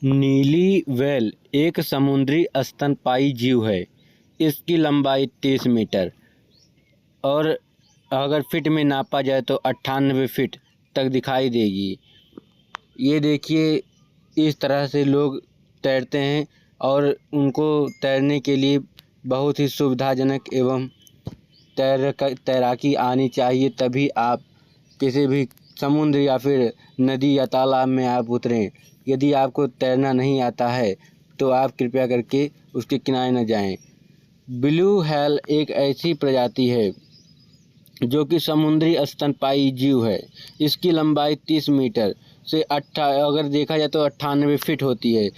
नीली व्हेल एक समुद्री स्तनपायी जीव है। इसकी लंबाई 30 मीटर और अगर फीट में नापा जाए तो 98 फीट तक दिखाई देगी। ये देखिए, इस तरह से लोग तैरते हैं और उनको तैरने के लिए बहुत ही सुविधाजनक एवं तैराकी आनी चाहिए, तभी आप किसी भी समुद्र या फिर नदी या तालाब में आप उतरें। यदि आपको तैरना नहीं आता है तो आप कृपया करके उसके किनारे न जाएं। ब्लू व्हेल एक ऐसी प्रजाति है जो कि समुद्री स्तनपायी जीव है। इसकी लंबाई 30 मीटर से अगर देखा जाए तो 98 फीट होती है।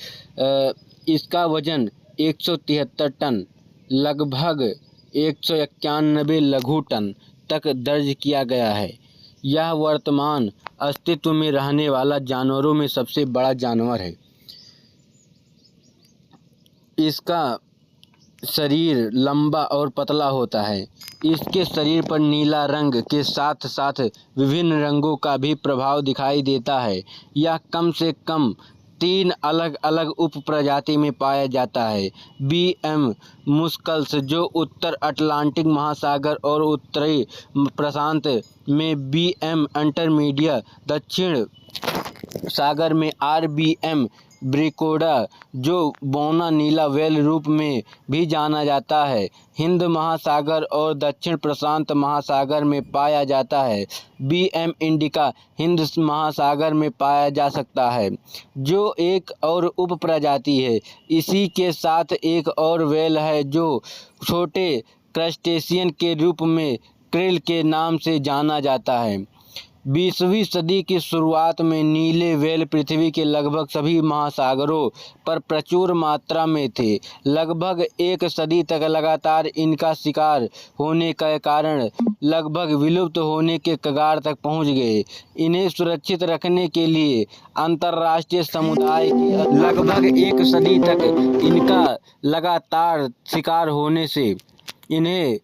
इसका वजन 173 टन, लगभग 191 लघु टन तक दर्ज किया गया है। यह वर्तमान अस्तित्व में रहने वाला जानवरों में सबसे बड़ा जानवर है। इसका शरीर लंबा और पतला होता है। इसके शरीर पर नीला रंग के साथ साथ विभिन्न रंगों का भी प्रभाव दिखाई देता है। यह कम से कम 3 अलग अलग उप प्रजाति में पाया जाता है। बीएम मुस्कल्स, जो उत्तर अटलांटिक महासागर और उत्तरी प्रशांत में बीएम इंटरमीडिया, दक्षिण सागर में आरबीएम ब्रिकोडा, जो बौना नीला व्हेल रूप में भी जाना जाता है, हिंद महासागर और दक्षिण प्रशांत महासागर में पाया जाता है। बीएम इंडिका हिंद महासागर में पाया जा सकता है, जो एक और उप प्रजाति है। इसी के साथ एक और व्हेल है जो छोटे क्रस्टेशियन के रूप में क्रिल के नाम से जाना जाता है। 20वीं सदी की शुरुआत में नीले व्हेल पृथ्वी के लगभग सभी महासागरों पर प्रचुर मात्रा में थे। लगभग एक सदी तक लगातार इनका शिकार होने के कारण लगभग विलुप्त होने के कगार तक पहुंच गए। इन्हें सुरक्षित रखने के लिए अंतर्राष्ट्रीय समुदाय की लगभग एक सदी तक इनका लगातार शिकार होने से इन्हें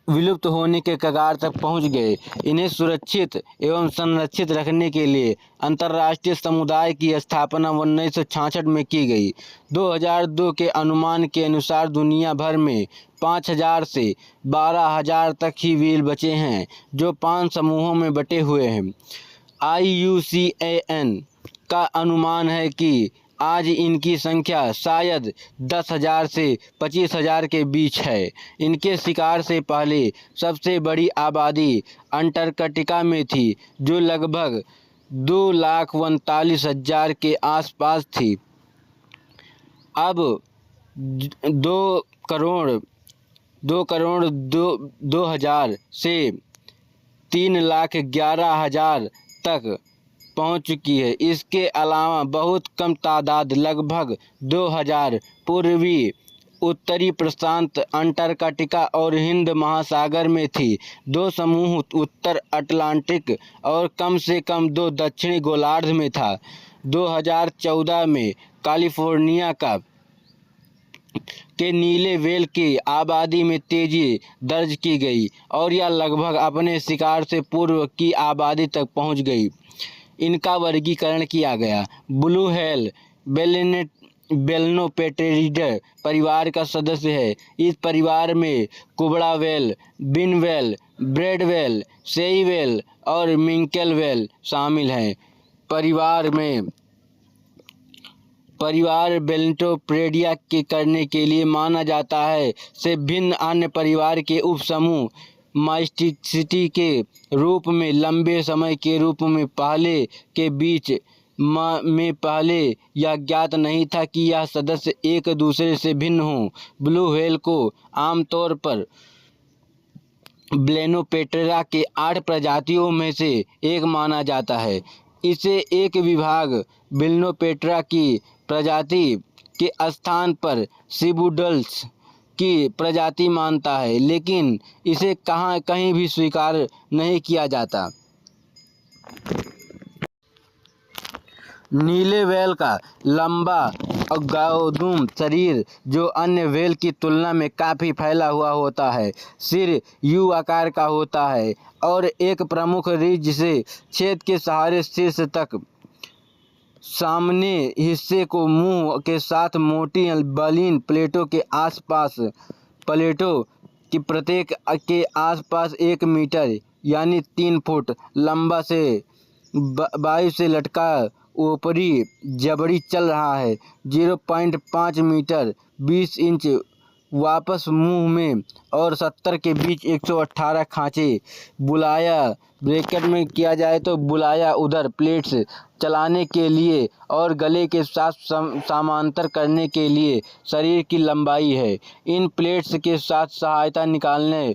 विलुप्त होने के कगार तक पहुंच गए। इन्हें सुरक्षित एवं संरक्षित रखने के लिए अंतर्राष्ट्रीय समुदाय की स्थापना 1966 में की गई। 2002 के अनुमान के अनुसार दुनिया भर में 5000 से 12000 तक ही व्हेल बचे हैं, जो 5 समूहों में बटे हुए हैं। IUCAN का अनुमान है कि आज इनकी संख्या शायद 10,000 से 25,000 के बीच है। इनके शिकार से पहले सबसे बड़ी आबादी अंटार्कटिका में थी, जो लगभग 2,39,000 के आसपास थी। अब 2,02,00,000 से 3,11,000 तक पहुंच चुकी है। इसके अलावा बहुत कम तादाद लगभग 2,000 पूर्वी उत्तरी प्रशांत अंटार्कटिका और हिंद महासागर में थी। 2 समूह उत्तर अटलांटिक और कम से कम 2 दक्षिणी गोलार्ध में था। 2014 में कैलिफोर्निया के नीले व्हेल की आबादी में तेजी दर्ज की गई और यह लगभग अपने शिकार से पूर्व की आबादी तक पहुंच गई। इनका वर्गीकरण किया गया। ब्लू व्हेल बेलेनोप्टेरिडे परिवार का सदस्य है। इस परिवार में कुबड़ा व्हेल, बिन व्हेल, ब्रेड व्हेल, सेई व्हेल और मिंकेल व्हेल शामिल हैं। परिवार बेलेनोप्टेरिडे के करने के लिए माना जाता है से भिन्न अन्य परिवार के उपसमूह मास्टिसिटी के रूप में लंबे समय के रूप में पहले के बीच में पहले यह ज्ञात नहीं था कि यह सदस्य एक दूसरे से भिन्न हों। ब्लू व्हेल को आमतौर पर बेलेनोप्टेरिडे के 8 प्रजातियों में से एक माना जाता है। इसे एक विभाग बेलेनोप्टेरिडे की प्रजाति के स्थान पर सिबुडल्स की प्रजाति मानता है, लेकिन इसे कहीं भी स्वीकार नहीं किया जाता। नीले व्हेल का लंबा और गोदूम शरीर, जो अन्य व्हेल की तुलना में काफ़ी फैला हुआ होता है, सिर यू आकार का होता है और एक प्रमुख रिज से छेद के सहारे शीर्ष तक सामने हिस्से को मुंह के साथ मोटी बलीन प्लेटों के आसपास, प्लेटों की प्रत्येक के आसपास 1 मीटर यानी 3 फुट लंबा से वायु से लटका ऊपरी जबड़ी चल रहा है। 0.5 मीटर 20 इंच वापस मुंह में और 70 के बीच 118 खांचे। बुलाया ब्रैकेट में किया जाए तो बुलाया उधर प्लेट्स चलाने के लिए और गले के साथ समांतर करने के लिए शरीर की लंबाई है। इन प्लेट्स के साथ सहायता निकालने